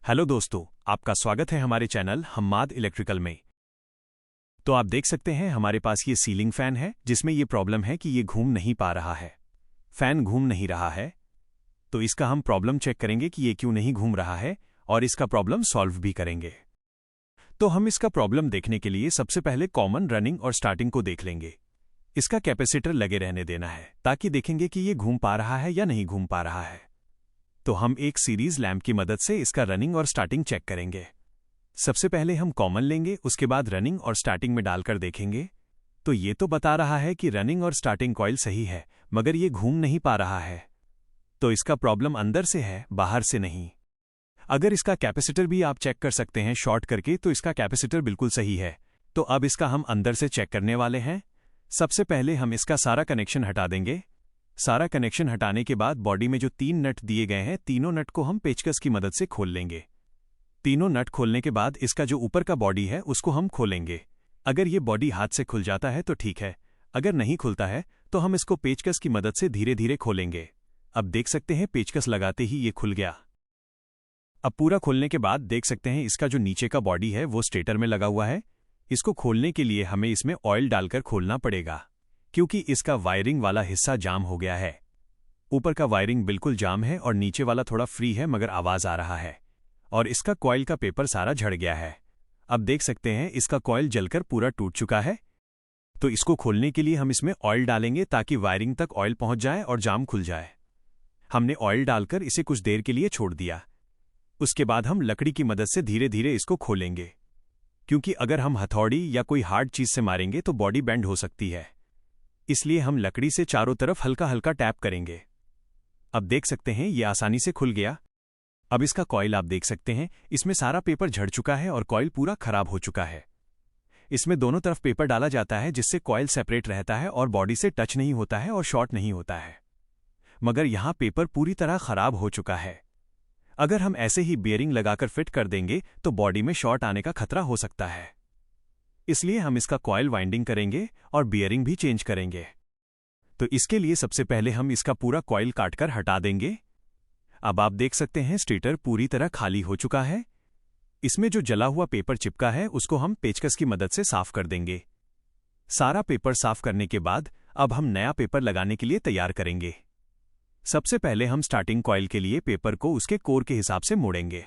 Hello दोस्तों, आपका स्वागत है हमारे चैनल हम्माद इलेक्ट्रिकल में। तो आप देख सकते हैं हमारे पास ये सीलिंग फैन है जिसमें ये प्रॉब्लम है कि ये घूम नहीं पा रहा है। फैन घूम नहीं रहा है, तो इसका हम प्रॉब्लम चेक करेंगे कि ये क्यों नहीं घूम रहा है और इसका प्रॉब्लम सॉल्व भी करेंगे। तो हम इसका प्रॉब्लम देखने के लिए सबसे पहले कॉमन रनिंग और स्टार्टिंग को देख लेंगे। इसका कैपेसिटर लगे रहने देना है ताकि देखेंगे कि ये घूम पा रहा है या नहीं घूम पा रहा है। तो हम एक सीरीज लैंप की मदद से इसका रनिंग और स्टार्टिंग चेक करेंगे। सबसे पहले हम कॉमन लेंगे, उसके बाद रनिंग और स्टार्टिंग में डालकर देखेंगे। तो ये तो बता रहा है कि रनिंग और स्टार्टिंग कॉइल सही है, मगर ये घूम नहीं पा रहा है। तो इसका प्रॉब्लम अंदर से है, बाहर से नहीं। अगर इसका कैपेसिटर भी आप चेक कर सकते हैं शॉर्ट करके, तो इसका कैपेसिटर बिल्कुल सही है। तो अब इसका हम अंदर से चेक करने वाले हैं। सबसे पहले हम इसका सारा कनेक्शन हटा देंगे। सारा कनेक्शन हटाने के बाद बॉडी में जो 3 नट दिए गए हैं, तीनों नट को हम पेचकस की मदद से खोल लेंगे। तीनों नट खोलने के बाद इसका जो ऊपर का बॉडी है उसको हम खोलेंगे। अगर ये बॉडी हाथ से खुल जाता है तो ठीक है, अगर नहीं खुलता है तो हम इसको पेचकस की मदद से धीरे धीरे खोलेंगे। अब देख सकते हैं पेचकस लगाते ही ये खुल गया। अब पूरा खोलने के बाद देख सकते हैं इसका जो नीचे का बॉडी है वो स्टेटर में लगा हुआ है। इसको खोलने के लिए हमें इसमें ऑयल डालकर खोलना पड़ेगा, क्योंकि इसका वायरिंग वाला हिस्सा जाम हो गया है। ऊपर का वायरिंग बिल्कुल जाम है और नीचे वाला थोड़ा फ्री है, मगर आवाज आ रहा है। और इसका कॉइल का पेपर सारा झड़ गया है। अब देख सकते हैं इसका कॉइल जलकर पूरा टूट चुका है। तो इसको खोलने के लिए हम इसमें ऑयल डालेंगे ताकि वायरिंग तक ऑयल पहुंच जाए और जाम खुल जाए। हमने ऑयल डालकर इसे कुछ देर के लिए छोड़ दिया। उसके बाद हम लकड़ी की मदद से धीरे धीरे इसको खोलेंगे, क्योंकि अगर हम हथौड़ी या कोई हार्ड चीज से मारेंगे तो बॉडी बेंड हो सकती है। इसलिए हम लकड़ी से चारों तरफ हल्का हल्का टैप करेंगे। अब देख सकते हैं ये आसानी से खुल गया। अब इसका कॉइल आप देख सकते हैं, इसमें सारा पेपर झड़ चुका है और कॉइल पूरा खराब हो चुका है। इसमें दोनों तरफ पेपर डाला जाता है जिससे कॉइल सेपरेट रहता है और बॉडी से टच नहीं होता है और शॉर्ट नहीं होता है। मगर यहां पेपर पूरी तरह खराब हो चुका है। अगर हम ऐसे ही बेयरिंग लगाकर फिट कर देंगे तो बॉडी में शॉर्ट आने का खतरा हो सकता है। इसलिए हम इसका कॉइल वाइंडिंग करेंगे और बियरिंग भी चेंज करेंगे। तो इसके लिए सबसे पहले हम इसका पूरा कॉइल काटकर हटा देंगे। अब आप देख सकते हैं स्टेटर पूरी तरह खाली हो चुका है। इसमें जो जला हुआ पेपर चिपका है उसको हम पेचकस की मदद से साफ कर देंगे। सारा पेपर साफ करने के बाद अब हम नया पेपर लगाने के लिए तैयार करेंगे। सबसे पहले हम स्टार्टिंग कॉइल के लिए पेपर को उसके कोर के हिसाब से मोड़ेंगे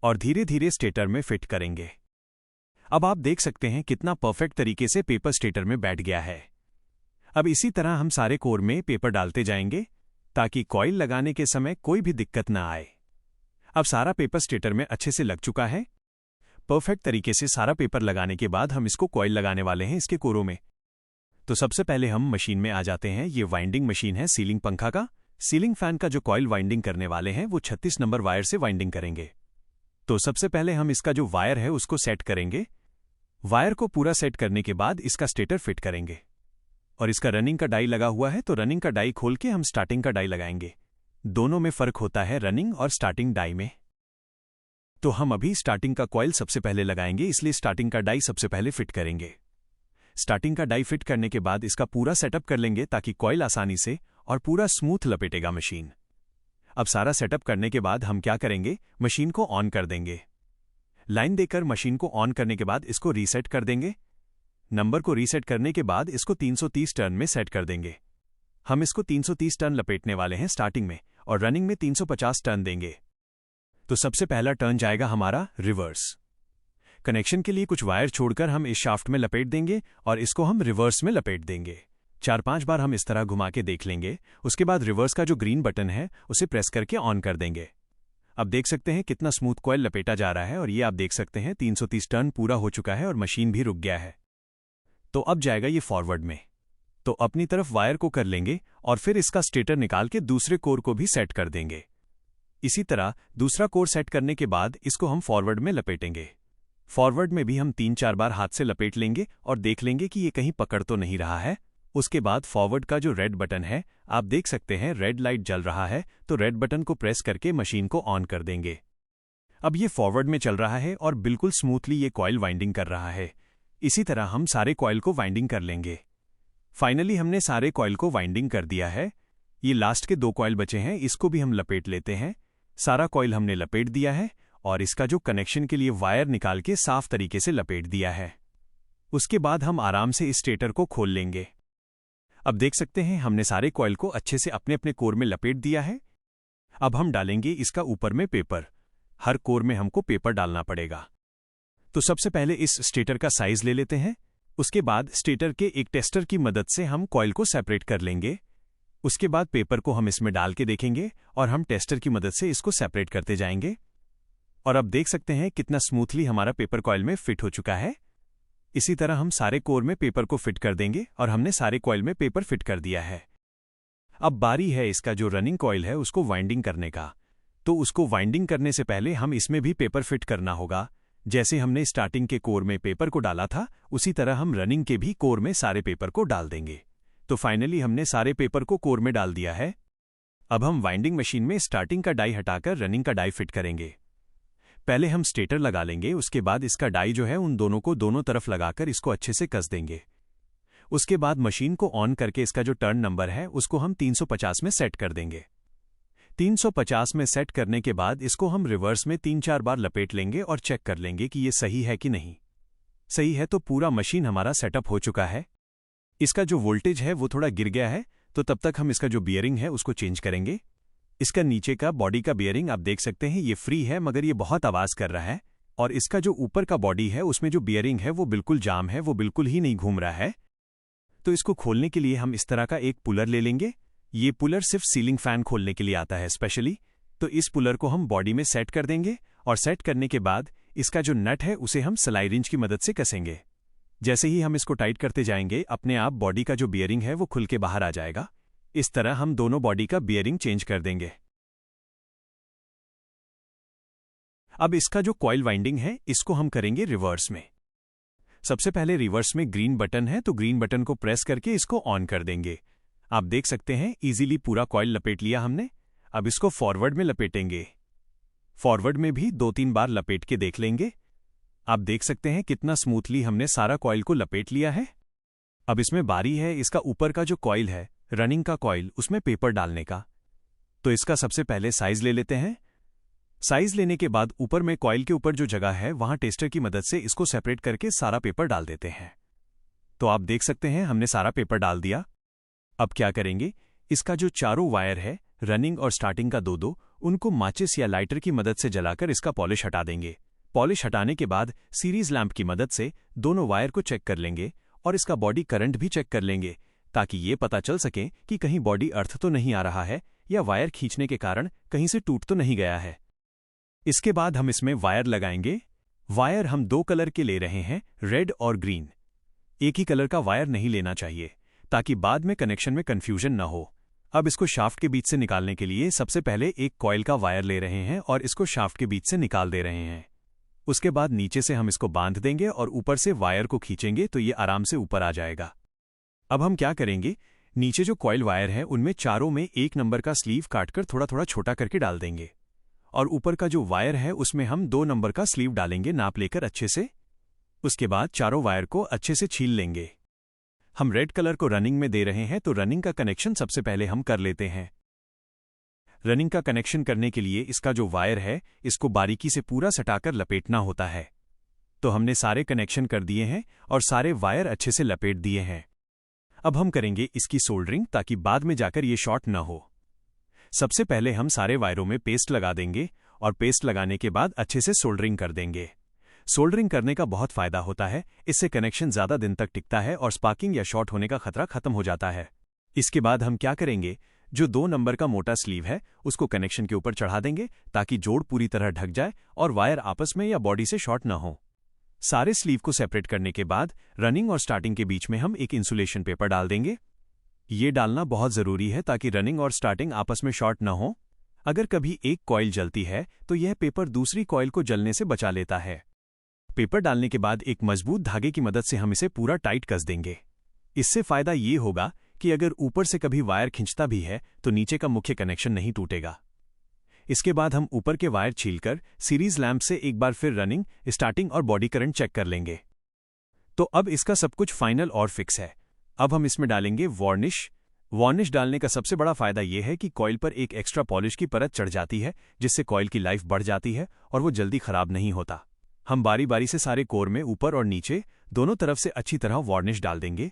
और धीरे धीरे स्टेटर में फिट करेंगे। अब आप देख सकते हैं कितना परफेक्ट तरीके से पेपर स्टेटर में बैठ गया है। अब इसी तरह हम सारे कोर में पेपर डालते जाएंगे ताकि कॉइल लगाने के समय कोई भी दिक्कत ना आए। अब सारा पेपर स्टेटर में अच्छे से लग चुका है। परफेक्ट तरीके से सारा पेपर लगाने के बाद हम इसको कॉइल लगाने वाले हैं इसके कोरों में। तो सबसे पहले हम मशीन में आ जाते हैं। ये वाइंडिंग मशीन है सीलिंग पंखा का। सीलिंग फैन का जो कॉइल वाइंडिंग करने वाले हैं वो 36 नंबर वायर से वाइंडिंग करेंगे। तो सबसे पहले हम इसका जो वायर है उसको सेट करेंगे। वायर को पूरा सेट करने के बाद इसका स्टेटर फिट करेंगे और इसका रनिंग का डाई लगा हुआ है, तो रनिंग का डाई खोल के हम स्टार्टिंग का डाई लगाएंगे। दोनों में फर्क होता है रनिंग और स्टार्टिंग डाई में। तो हम अभी स्टार्टिंग का कॉइल सबसे पहले लगाएंगे, इसलिए स्टार्टिंग का डाई सबसे पहले फिट करेंगे। स्टार्टिंग का डाई फिट करने के बाद इसका पूरा सेटअप कर लेंगे ताकि कॉइल आसानी से और पूरा स्मूथ लपेटेगा मशीन। अब सारा सेटअप करने के बाद हम क्या करेंगे, मशीन को ऑन कर देंगे। लाइन देकर मशीन को ऑन करने के बाद इसको रीसेट कर देंगे। नंबर को रीसेट करने के बाद इसको 330 टर्न में सेट कर देंगे। हम इसको 330 टर्न लपेटने वाले हैं स्टार्टिंग में और रनिंग में 350 टर्न देंगे। तो सबसे पहला टर्न जाएगा हमारा रिवर्स। कनेक्शन के लिए कुछ वायर छोड़कर हम इस शाफ्ट में लपेट देंगे और इसको हम रिवर्स में लपेट देंगे। 4-5 बार हम इस तरह घुमा के देख लेंगे। उसके बाद रिवर्स का जो ग्रीन बटन है उसे प्रेस करके ऑन कर देंगे। अब देख सकते हैं कितना स्मूथ कॉइल लपेटा जा रहा है और ये आप देख सकते हैं 330 टर्न पूरा हो चुका है और मशीन भी रुक गया है। तो अब जाएगा ये फॉरवर्ड में। तो अपनी तरफ वायर को कर लेंगे और फिर इसका स्टेटर निकाल के दूसरे कोर को भी सेट कर देंगे। इसी तरह दूसरा कोर सेट करने के बाद इसको हम फॉरवर्ड में लपेटेंगे। फॉरवर्ड में भी हम 3-4 बार हाथ से लपेट लेंगे और देख लेंगे कि ये कहीं पकड़ तो नहीं रहा है। उसके बाद फॉरवर्ड का जो रेड बटन है, आप देख सकते हैं रेड लाइट जल रहा है, तो रेड बटन को प्रेस करके मशीन को ऑन कर देंगे। अब ये फॉरवर्ड में चल रहा है और बिल्कुल स्मूथली ये कॉइल वाइंडिंग कर रहा है। इसी तरह हम सारे कॉइल को वाइंडिंग कर लेंगे। फाइनली हमने सारे कॉइल को वाइंडिंग कर दिया है। ये लास्ट के 2 कॉइल बचे हैं, इसको भी हम लपेट लेते हैं। सारा कॉइल हमने लपेट दिया है और इसका जो कनेक्शन के लिए वायर निकाल के साफ तरीके से लपेट दिया है। उसके बाद हम आराम से इस स्टेटर को खोल लेंगे। अब देख सकते हैं हमने सारे कॉइल को अच्छे से अपने अपने कोर में लपेट दिया है। अब हम डालेंगे इसका ऊपर में पेपर। हर कोर में हमको पेपर डालना पड़ेगा। तो सबसे पहले इस स्टेटर का साइज ले लेते हैं। उसके बाद स्टेटर के एक टेस्टर की मदद से हम कॉइल को सेपरेट कर लेंगे। उसके बाद पेपर को हम इसमें डाल के देखेंगे और हम टेस्टर की मदद से इसको सेपरेट करते जाएंगे। और अब देख सकते हैं कितना स्मूथली हमारा पेपर कॉइल में फिट हो चुका है। इसी तरह हम सारे कोर में पेपर को फिट कर देंगे और हमने सारे कॉइल में पेपर फिट कर दिया है। अब बारी है इसका जो रनिंग कॉइल है उसको वाइंडिंग करने का। तो उसको वाइंडिंग करने से पहले हम इसमें भी पेपर फिट करना होगा। जैसे हमने स्टार्टिंग के कोर में पेपर को डाला था, उसी तरह हम रनिंग के भी कोर में सारे पेपर को डाल देंगे। तो फाइनली हमने सारे पेपर को कोर में डाल दिया है। अब हम वाइंडिंग मशीन में स्टार्टिंग का डाई हटाकर रनिंग का डाई फिट करेंगे। पहले हम स्टेटर लगा लेंगे, उसके बाद इसका डाई जो है उन दोनों को दोनों तरफ लगाकर इसको अच्छे से कस देंगे। उसके बाद मशीन को ऑन करके इसका जो टर्न नंबर है उसको हम 350 में सेट कर देंगे। 350 में सेट करने के बाद इसको हम रिवर्स में 3-4 बार लपेट लेंगे और चेक कर लेंगे कि ये सही है कि नहीं। सही है तो पूरा मशीन हमारा सेटअप हो चुका है। इसका जो वोल्टेज है वो थोड़ा गिर गया है, तो तब तक हम इसका जो बियरिंग है उसको चेंज करेंगे। इसका नीचे का बॉडी का बियरिंग आप देख सकते हैं ये फ्री है, मगर ये बहुत आवाज कर रहा है। और इसका जो ऊपर का बॉडी है उसमें जो बियरिंग है वो बिल्कुल जाम है, वो बिल्कुल ही नहीं घूम रहा है। तो इसको खोलने के लिए हम इस तरह का एक पुलर ले लेंगे। ये पुलर सिर्फ सीलिंग फैन खोलने के लिए आता है स्पेशली। तो इस पुलर को हम बॉडी में सेट कर देंगे और सेट करने के बाद इसका जो नट है उसे हम सिलाई रिंच की मदद से कसेंगे। जैसे ही हम इसको टाइट करते जाएंगे अपने आप बॉडी का जो बियरिंग है वो खुल के बाहर आ जाएगा। इस तरह हम दोनों बॉडी का बियरिंग चेंज कर देंगे। अब इसका जो कॉइल वाइंडिंग है इसको हम करेंगे रिवर्स में। सबसे पहले रिवर्स में ग्रीन बटन है, तो ग्रीन बटन को प्रेस करके इसको ऑन कर देंगे। आप देख सकते हैं इजीली पूरा कॉइल लपेट लिया हमने। अब इसको फॉरवर्ड में लपेटेंगे। फॉरवर्ड में भी 2-3 बार लपेट के देख लेंगे। आप देख सकते हैं कितना स्मूथली हमने सारा कॉइल को लपेट लिया है। अब इसमें बारी है इसका ऊपर का जो कॉइल है रनिंग का कॉइल, उसमें पेपर डालने का। तो इसका सबसे पहले साइज ले लेते हैं। साइज लेने के बाद ऊपर में कॉइल के ऊपर जो जगह है वहां टेस्टर की मदद से इसको सेपरेट करके सारा पेपर डाल देते हैं। तो आप देख सकते हैं हमने सारा पेपर डाल दिया। अब क्या करेंगे, इसका जो चारों वायर है रनिंग और स्टार्टिंग का 2-2, उनको माचिस या लाइटर की मदद से जलाकर इसका पॉलिश हटा देंगे। पॉलिश हटाने के बाद सीरीज लैंप की मदद से दोनों वायर को चेक कर लेंगे और इसका बॉडी करंट भी चेक कर लेंगे, ताकि ये पता चल सके कि कहीं बॉडी अर्थ तो नहीं आ रहा है या वायर खींचने के कारण कहीं से टूट तो नहीं गया है। इसके बाद हम इसमें वायर लगाएंगे। वायर हम 2 कलर के ले रहे हैं, रेड और ग्रीन। एक ही कलर का वायर नहीं लेना चाहिए ताकि बाद में कनेक्शन में कंफ्यूजन न हो। अब इसको शाफ्ट के बीच से निकालने के लिए सबसे पहले एक कॉइल का वायर ले रहे हैं और इसको शाफ्ट के बीच से निकाल दे रहे हैं। उसके बाद नीचे से हम इसको बांध देंगे और ऊपर से वायर को खींचेंगे तो ये आराम से ऊपर आ जाएगा। अब हम क्या करेंगे, नीचे जो कॉइल वायर है उनमें चारों में 1 नंबर का स्लीव काटकर थोड़ा थोड़ा छोटा करके डाल देंगे और ऊपर का जो वायर है उसमें हम 2 नंबर का स्लीव डालेंगे नाप लेकर अच्छे से। उसके बाद चारों वायर को अच्छे से छील लेंगे। हम रेड कलर को रनिंग में दे रहे हैं तो रनिंग का कनेक्शन सबसे पहले हम कर लेते हैं। रनिंग का कनेक्शन करने के लिए इसका जो वायर है इसको बारीकी से पूरा सटाकर लपेटना होता है। तो हमने सारे कनेक्शन कर दिए हैं और सारे वायर अच्छे से लपेट दिए हैं। अब हम करेंगे इसकी सोल्डरिंग ताकि बाद में जाकर ये शॉर्ट न हो। सबसे पहले हम सारे वायरों में पेस्ट लगा देंगे और पेस्ट लगाने के बाद अच्छे से सोल्डरिंग कर देंगे। सोल्डरिंग करने का बहुत फायदा होता है, इससे कनेक्शन ज्यादा दिन तक टिकता है और स्पार्किंग या शॉर्ट होने का खतरा खत्म हो जाता है। इसके बाद हम क्या करेंगे, जो 2 नंबर का मोटा स्लीव है उसको कनेक्शन के ऊपर चढ़ा देंगे ताकि जोड़ पूरी तरह ढक जाए और वायर आपस में या बॉडी से शॉर्ट न हो। सारे स्लीव को सेपरेट करने के बाद रनिंग और स्टार्टिंग के बीच में हम एक इंसुलेशन पेपर डाल देंगे। ये डालना बहुत जरूरी है ताकि रनिंग और स्टार्टिंग आपस में शॉर्ट न हो। अगर कभी एक कॉइल जलती है तो यह पेपर दूसरी कॉइल को जलने से बचा लेता है। पेपर डालने के बाद एक मजबूत धागे की मदद से हम इसे पूरा टाइट कस देंगे। इससे फायदा ये होगा कि अगर ऊपर से कभी वायर खिंचता भी है तो नीचे का मुख्य कनेक्शन नहीं टूटेगा। इसके बाद हम ऊपर के वायर छीलकर सीरीज लैंप से एक बार फिर रनिंग, स्टार्टिंग और बॉडी करंट चेक कर लेंगे। तो अब इसका सब कुछ फाइनल और फिक्स है। अब हम इसमें डालेंगे वार्निश। वार्निश डालने का सबसे बड़ा फायदा यह है कि कॉइल पर एक एक्स्ट्रा पॉलिश की परत चढ़ जाती है, जिससे कॉइल की लाइफ बढ़ जाती है और वो जल्दी खराब नहीं होता। हम बारी बारी से सारे कोर में ऊपर और नीचे दोनों तरफ से अच्छी तरह वार्निश डाल देंगे।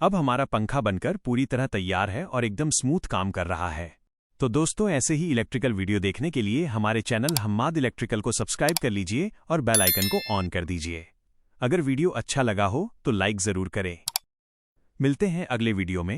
अब हमारा पंखा बनकर पूरी तरह तैयार है और एकदम स्मूथ काम कर रहा है। तो दोस्तों, ऐसे ही इलेक्ट्रिकल वीडियो देखने के लिए हमारे चैनल हम्माद इलेक्ट्रिकल को सब्सक्राइब कर लीजिए और बेल आइकन को ऑन कर दीजिए। अगर वीडियो अच्छा लगा हो तो लाइक ज़रूर करें। मिलते हैं अगले वीडियो में।